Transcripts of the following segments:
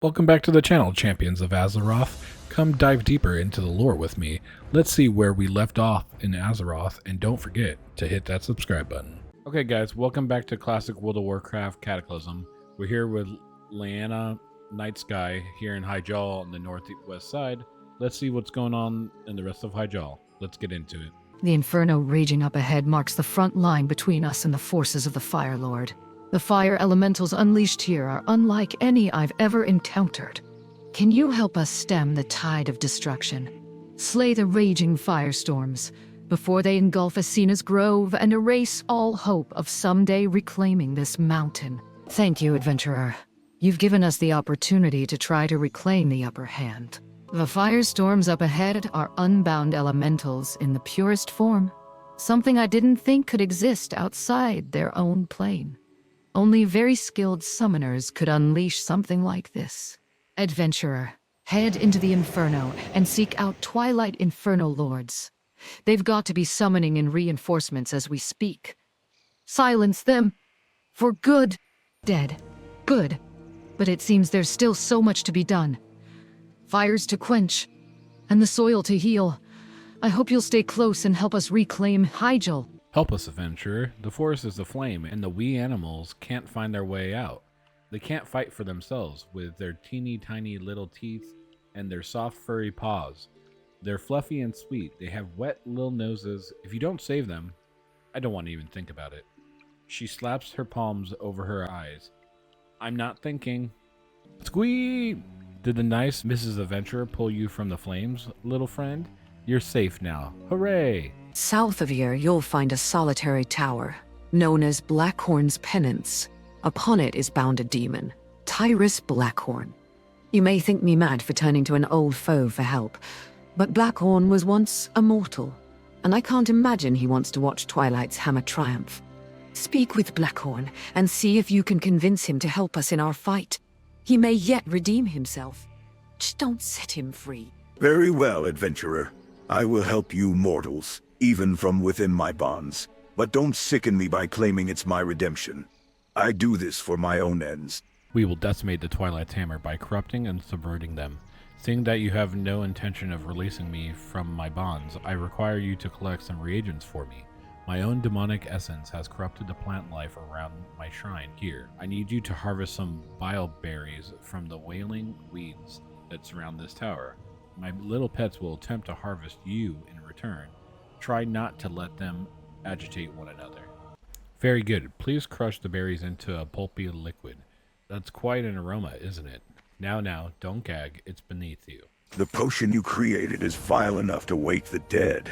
Welcome back to the channel, champions of Azeroth. Come dive deeper into the lore with me. Let's see where we left off in Azeroth, and don't forget to hit that subscribe button. Okay guys, welcome back to classic World of Warcraft Cataclysm. We're here with Lyanna Night Sky here in Hyjal on the northwest side. Let's see what's going on in the rest of Hyjal. Let's get into it. The inferno raging up ahead marks the front line between us and the forces of the Fire Lord. The fire elementals unleashed here are unlike any I've ever encountered. Can you help us stem the tide of destruction? Slay the raging firestorms before they engulf Asina's Grove and erase all hope of someday reclaiming this mountain. Thank you, adventurer. You've given us the opportunity to try to reclaim the upper hand. The firestorms up ahead are unbound elementals in the purest form, something I didn't think could exist outside their own plane. Only very skilled summoners could unleash something like this. Adventurer, head into the Inferno and seek out Twilight Inferno Lords. They've got to be summoning in reinforcements as we speak. Silence them. For good. Dead. Good. But it seems there's still so much to be done. Fires to quench, and the soil to heal. I hope you'll stay close and help us reclaim Hyjal. Help us, adventurer. The forest is aflame, and the wee animals can't find their way out. They can't fight for themselves with their teeny tiny little teeth and their soft furry paws. They're fluffy and sweet. They have wet little noses. If you don't save them, I don't want to even think about it. She slaps her palms over her eyes. I'm not thinking. Squee! Did the nice Mrs. Adventurer pull you from the flames, little friend? You're safe now. Hooray! South of here, you'll find a solitary tower, known as Blackhorn's Penance. Upon it is bound a demon, Tyrus Blackhorn. You may think me mad for turning to an old foe for help, but Blackhorn was once a mortal, and I can't imagine he wants to watch Twilight's hammer triumph. Speak with Blackhorn and see if you can convince him to help us in our fight. He may yet redeem himself. Just don't set him free. Very well, adventurer. I will help you mortals, even from within my bonds. But don't sicken me by claiming it's my redemption. I do this for my own ends. We will decimate the Twilight's hammer by corrupting and subverting them. Seeing that you have no intention of releasing me from my bonds, I require you to collect some reagents for me. My own demonic essence has corrupted the plant life around my shrine here. I need you to harvest some bile berries from the wailing weeds that surround this tower. My little pets will attempt to harvest you in return. Try not to let them agitate one another. Very good. Please crush the berries into a pulpy liquid. That's quite an aroma, isn't it? Now, don't gag. It's beneath you. The potion you created is vile enough to wake the dead,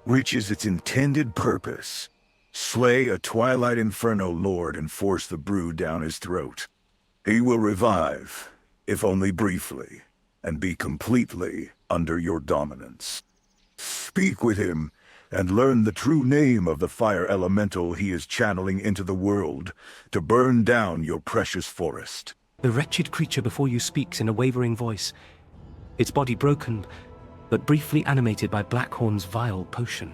which is its intended purpose. Slay a Twilight Inferno Lord and force the brew down his throat. He will revive, if only briefly, and be completely under your dominance. Speak with him, and learn the true name of the fire elemental he is channeling into the world to burn down your precious forest. The wretched creature before you speaks in a wavering voice, its body broken, but briefly animated by Blackhorn's vile potion.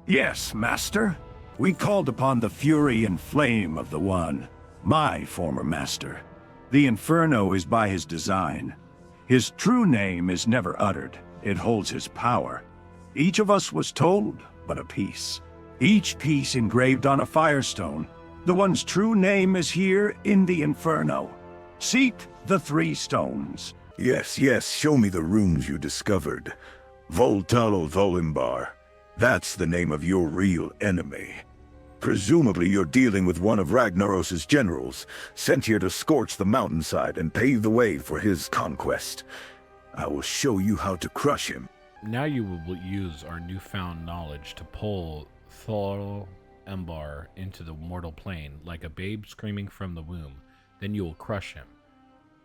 Yes, Master. We called upon the fury and flame of the One, my former master. The Inferno is by his design. His true name is never uttered. It holds his power. Each of us was told but a piece. Each piece engraved on a firestone. The One's true name is here in the Inferno. Seek the 3 stones. Yes, show me the runes you discovered. Voltalo Volimbar. That's the name of your real enemy. Presumably you're dealing with one of Ragnaros' generals, sent here to scorch the mountainside and pave the way for his conquest. I will show you how to crush him. Now you will use our newfound knowledge to pull Thor Embar into the mortal plane like a babe screaming from the womb. Then you will crush him.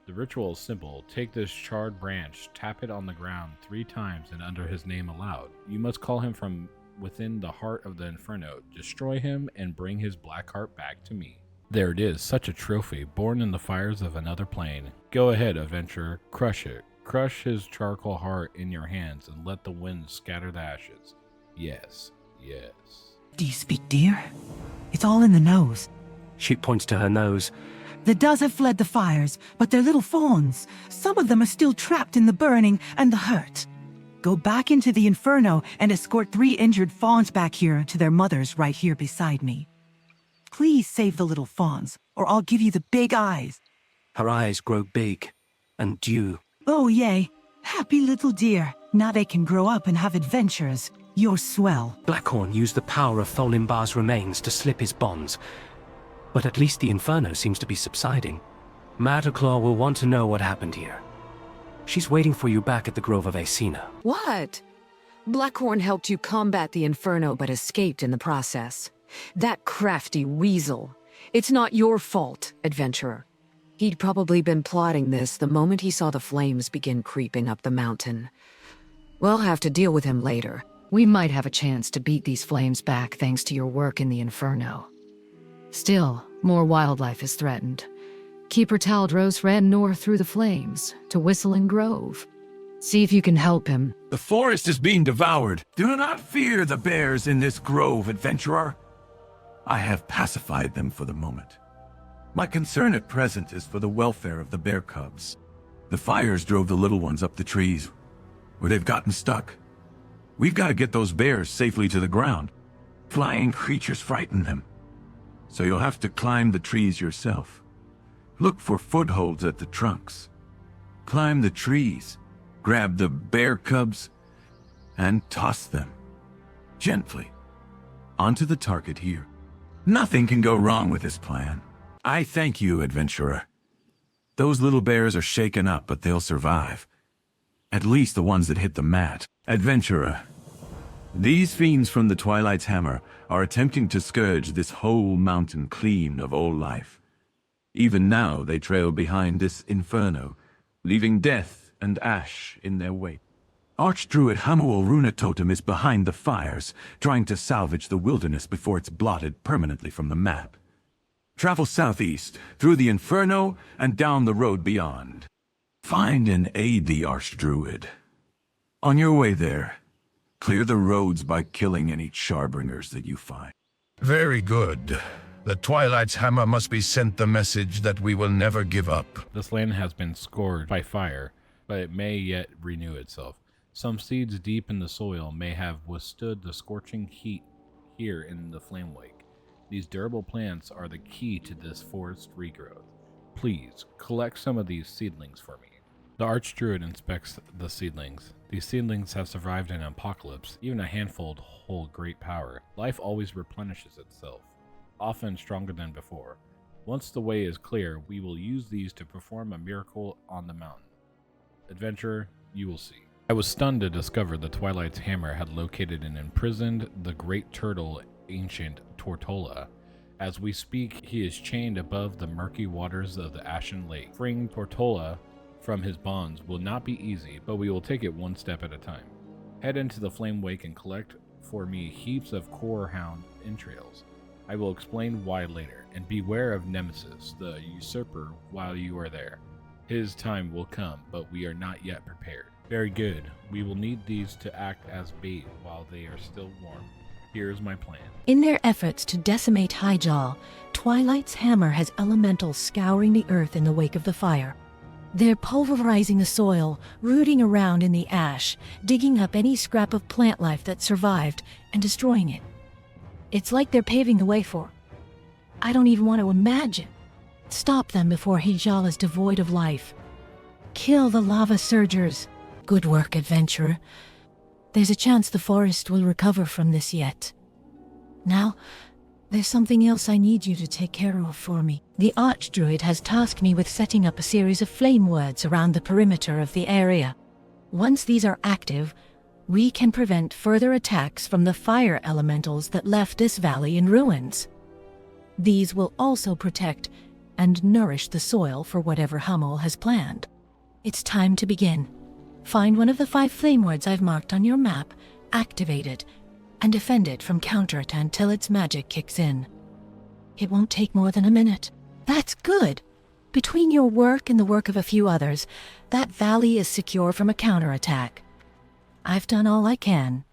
The ritual is simple. Take this charred branch, tap it on the ground 3 times and under his name aloud. You must call him from within the heart of the Inferno. Destroy him and bring his black heart back to me. There it is, such a trophy, born in the fires of another plane. Go ahead, adventurer, crush it. Crush his charcoal heart in your hands and let the wind scatter the ashes. Yes. Do you speak deer? It's all in the nose. She points to her nose. The does have fled the fires, but their little fawns, some of them are still trapped in the burning and the hurt. Go back into the Inferno and escort 3 injured fawns back here to their mothers right here beside me. Please save the little fawns, or I'll give you the big eyes. Her eyes grow big and dew. Oh, yay. Happy little dear. Now they can grow up and have adventures. You're swell. Blackhorn used the power of Tholimbar's remains to slip his bonds. But at least the Inferno seems to be subsiding. Matterclaw will want to know what happened here. She's waiting for you back at the Grove of Aecina. What? Blackhorn helped you combat the Inferno but escaped in the process. That crafty weasel. It's not your fault, adventurer. He'd probably been plotting this the moment he saw the flames begin creeping up the mountain. We'll have to deal with him later. We might have a chance to beat these flames back thanks to your work in the Inferno. Still, more wildlife is threatened. Keeper Taldros ran north through the flames to Whistling Grove. See if you can help him. The forest is being devoured. Do not fear the bears in this grove, adventurer. I have pacified them for the moment. My concern at present is for the welfare of the bear cubs. The fires drove the little ones up the trees, where they've gotten stuck. We've got to get those bears safely to the ground. Flying creatures frighten them. So you'll have to climb the trees yourself. Look for footholds at the trunks. Climb the trees, grab the bear cubs, and toss them gently onto the target here. Nothing can go wrong with this plan. I thank you, adventurer. Those little bears are shaken up, but they'll survive. At least the ones that hit the mat. Adventurer, these fiends from the Twilight's Hammer are attempting to scourge this whole mountain clean of all life. Even now they trail behind this Inferno, leaving death and ash in their wake. Archdruid Hamuel Runatotem is behind the fires, trying to salvage the wilderness before it's blotted permanently from the map. Travel southeast, through the Inferno, and down the road beyond. Find and aid the Archdruid. On your way there, clear the roads by killing any Charbringers that you find. Very good. The Twilight's Hammer must be sent the message that we will never give up. This land has been scourged by fire, but it may yet renew itself. Some seeds deep in the soil may have withstood the scorching heat here in the flame wake. These durable plants are the key to this forest regrowth. Please, collect some of these seedlings for me. The Archdruid inspects the seedlings. These seedlings have survived an apocalypse. Even a handful hold great power. Life always replenishes itself, often stronger than before. Once the way is clear, we will use these to perform a miracle on the mountain. Adventurer, you will see. I was stunned to discover the Twilight's Hammer had located and imprisoned the great turtle, ancient Tortola. As we speak, he is chained above the murky waters of the Ashen Lake. Freeing Tortola from his bonds will not be easy, but we will take it one step at a time. Head into the Flame Wake and collect for me heaps of Corehound entrails. I will explain why later, and beware of Nemesis, the usurper, while you are there. His time will come, but we are not yet prepared. Very good. We will need these to act as bait while they are still warm. Here is my plan. In their efforts to decimate Highjaw, Twilight's Hammer has elementals scouring the earth in the wake of the fire. They're pulverizing the soil, rooting around in the ash, digging up any scrap of plant life that survived, and destroying it. It's like they're paving the way for. I don't even want to imagine. Stop them before Highjaw is devoid of life. Kill the lava surgers. Good work, adventurer. There's a chance the forest will recover from this yet. Now, there's something else I need you to take care of for me. The Archdruid has tasked me with setting up a series of flame words around the perimeter of the area. Once these are active, we can prevent further attacks from the fire elementals that left this valley in ruins. These will also protect and nourish the soil for whatever Hummel has planned. It's time to begin. Find one of the 5 flame words I've marked on your map, activate it, and defend it from counterattack until its magic kicks in. It won't take more than a minute. That's good. Between your work and the work of a few others, that valley is secure from a counterattack. I've done all I can.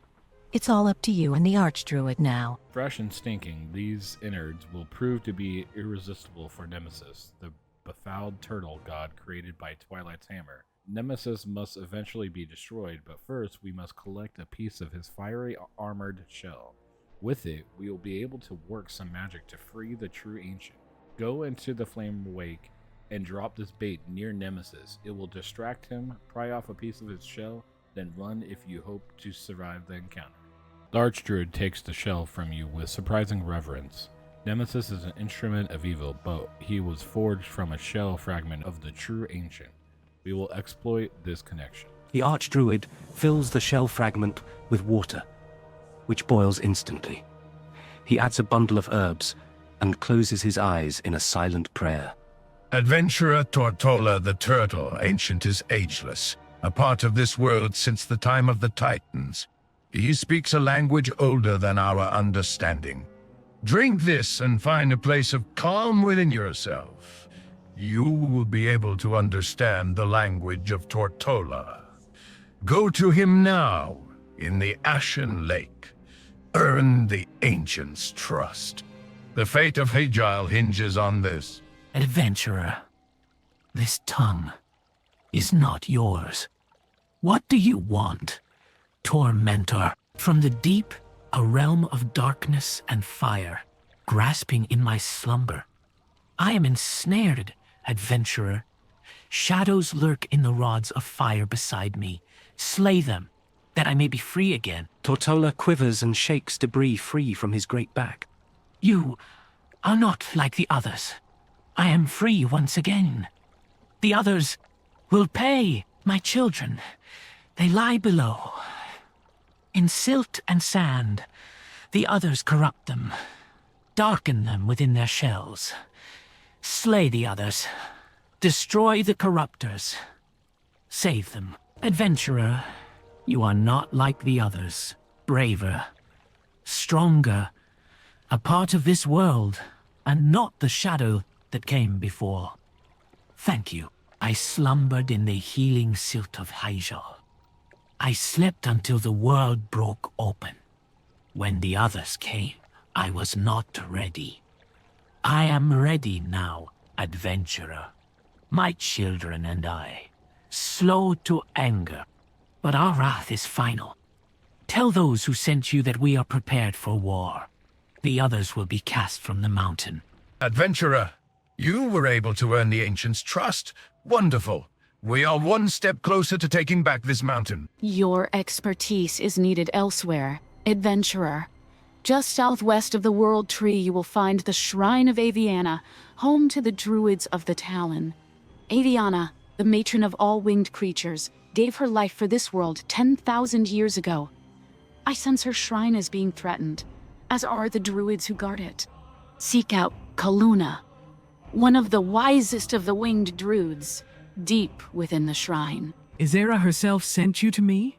It's all up to you and the Archdruid now. Fresh and stinking, these innards will prove to be irresistible for Nemesis, the befouled turtle god created by Twilight's hammer. Nemesis must eventually be destroyed, but first we must collect a piece of his fiery armored shell. With it, we will be able to work some magic to free the true ancient. Go into the flame wake and drop this bait near Nemesis. It will distract him, pry off a piece of his shell, then run if you hope to survive the encounter. The Archdruid takes the shell from you with surprising reverence. Nemesis is an instrument of evil, but he was forged from a shell fragment of the true ancient. We will exploit this connection. The Archdruid fills the shell fragment with water, which boils instantly. He adds a bundle of herbs and closes his eyes in a silent prayer. Adventurer Tortola the Turtle, ancient is ageless, a part of this world since the time of the Titans. He speaks a language older than our understanding. Drink this and find a place of calm within yourself. You will be able to understand the language of Tortola. Go to him now, in the Ashen Lake. Earn the Ancient's trust. The fate of Hagile hinges on this. Adventurer, this tongue is not yours. What do you want, tormentor? From the deep, a realm of darkness and fire, grasping in my slumber. I am ensnared, adventurer. Shadows lurk in the rods of fire beside me. Slay them, that I may be free again. Tortola quivers and shakes debris free from his great back. You are not like the others. I am free once again. The others will pay. My children, they lie below. In silt and sand, the others corrupt them, darken them within their shells. Slay the others, destroy the corruptors, save them. Adventurer, you are not like the others, braver, stronger, a part of this world, and not the shadow that came before. Thank you. I slumbered in the healing silt of Hyjal. I slept until the world broke open. When the others came, I was not ready. I am ready now, adventurer. My children and I, slow to anger, but our wrath is final. Tell those who sent you that we are prepared for war. The others will be cast from the mountain. Adventurer, you were able to earn the Ancient's trust. Wonderful. We are one step closer to taking back this mountain. Your expertise is needed elsewhere, adventurer. Just southwest of the World Tree, you will find the Shrine of Aviana, home to the Druids of the Talon. Aviana, the matron of all winged creatures, gave her life for this world 10,000 years ago. I sense her shrine is being threatened, as are the Druids who guard it. Seek out Kaluna, one of the wisest of the winged Druids, deep within the shrine. Izera herself sent you to me?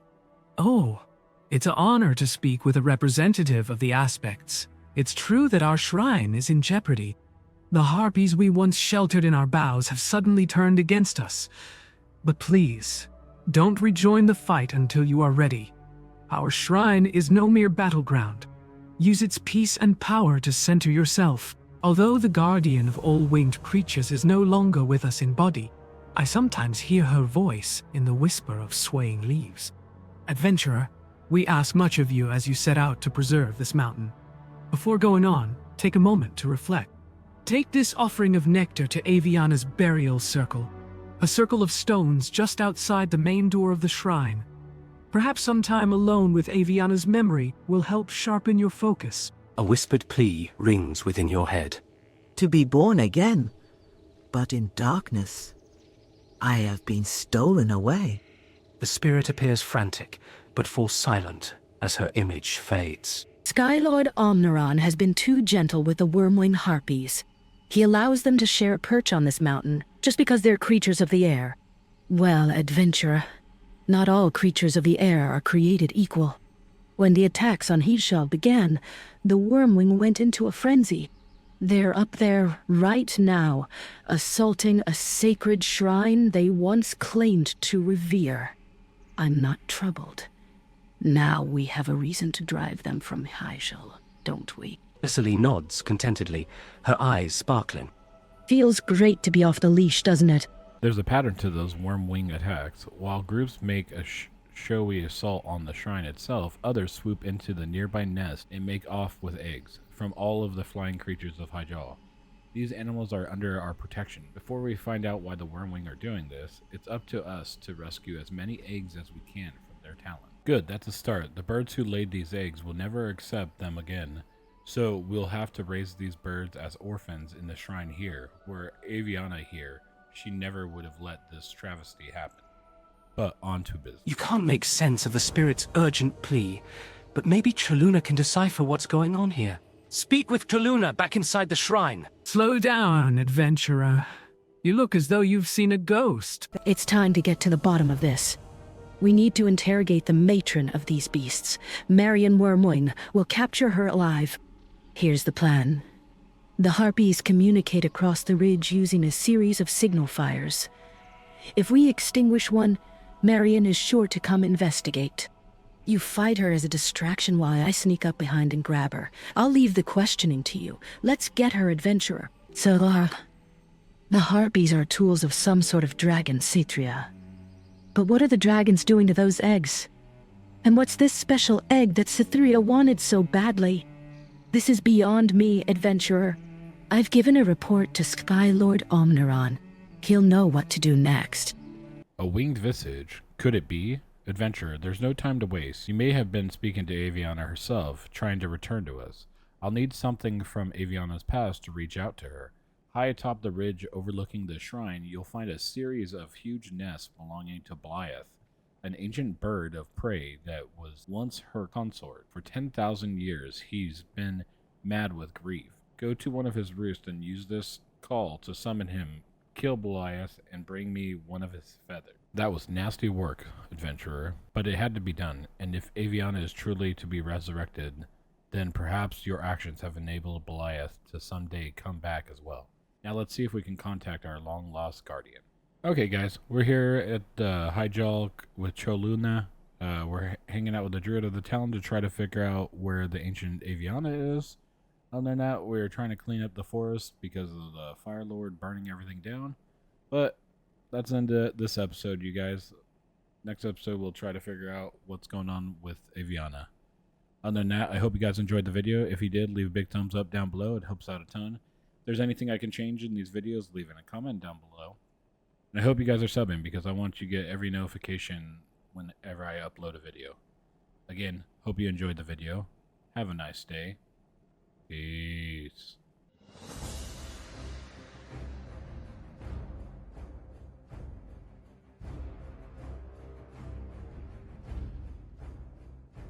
Oh, it's an honor to speak with a representative of the aspects. It's true that our shrine is in jeopardy. The harpies we once sheltered in our boughs have suddenly turned against us. But please, don't rejoin the fight until you are ready. Our shrine is no mere battleground. Use its peace and power to center yourself. Although the guardian of all winged creatures is no longer with us in body, I sometimes hear her voice in the whisper of swaying leaves. Adventurer, we ask much of you as you set out to preserve this mountain. Before going on, take a moment to reflect. Take this offering of nectar to Aviana's burial circle, a circle of stones just outside the main door of the shrine. Perhaps some time alone with Aviana's memory will help sharpen your focus. A whispered plea rings within your head. To be born again, but in darkness. I have been stolen away. The spirit appears frantic, but falls silent as her image fades. Skylord Omniron has been too gentle with the wormwing harpies. He allows them to share a perch on this mountain, just because they're creatures of the air. Well, adventurer, not all creatures of the air are created equal. When the attacks on Hyjal began, the wormwing went into a frenzy. They're up there right now, assaulting a sacred shrine they once claimed to revere. I'm not troubled. Now we have a reason to drive them from Hyjal, don't we? Cicely nods contentedly, her eyes sparkling. Feels great to be off the leash, doesn't it? There's a pattern to those worm wing attacks. While groups make a showy assault on the shrine itself, others swoop into the nearby nest and make off with eggs from all of the flying creatures of Hyjal. These animals are under our protection. Before we find out why the wormwing are doing this, it's up to us to rescue as many eggs as we can from their talon. Good, that's a start. The birds who laid these eggs will never accept them again, so we'll have to raise these birds as orphans in the shrine here, where Aviana here, she never would have let this travesty happen. But on to business. You can't make sense of the spirit's urgent plea, but maybe Choluna can decipher what's going on here. Speak with Choluna back inside the shrine. Slow down, adventurer. You look as though you've seen a ghost. It's time to get to the bottom of this. We need to interrogate the matron of these beasts. Marion Wormwing will capture her alive. Here's the plan. The Harpies communicate across the ridge using a series of signal fires. If we extinguish one, Marion is sure to come investigate. You fight her as a distraction while I sneak up behind and grab her. I'll leave the questioning to you. Let's get her, adventurer. Solar. The Harpies are tools of some sort of dragon, Citria. But what are the dragons doing to those eggs? And what's this special egg that Citria wanted so badly? This is beyond me, adventurer. I've given a report to Skylord Omniron. He'll know what to do next. A winged visage? Could it be? Adventurer, there's no time to waste. You may have been speaking to Aviana herself, trying to return to us. I'll need something from Aviana's past to reach out to her. High atop the ridge overlooking the shrine, you'll find a series of huge nests belonging to Blythe, an ancient bird of prey that was once her consort. For 10,000 years, he's been mad with grief. Go to one of his roosts and use this call to summon him, kill Blythe, and bring me one of his feathers. That was nasty work, adventurer, but it had to be done, and if Aviana is truly to be resurrected, then perhaps your actions have enabled Blythe to someday come back as well. Now let's see if we can contact our long-lost guardian. Okay guys, we're here at Hyjal with Choluna. We're hanging out with the Druid of the Talon to try to figure out where the ancient Aviana is. Other than that, we're trying to clean up the forest because of the Fire Lord burning everything down. But that's the end of this episode, you guys. Next episode, we'll try to figure out what's going on with Aviana. Other than that, I hope you guys enjoyed the video. If you did, leave a big thumbs up down below. It helps out a ton. If there's anything I can change in these videos, leave in a comment down below. And I hope you guys are subbing because I want you to get every notification whenever I upload a video. Again, hope you enjoyed the video. Have a nice day. Peace.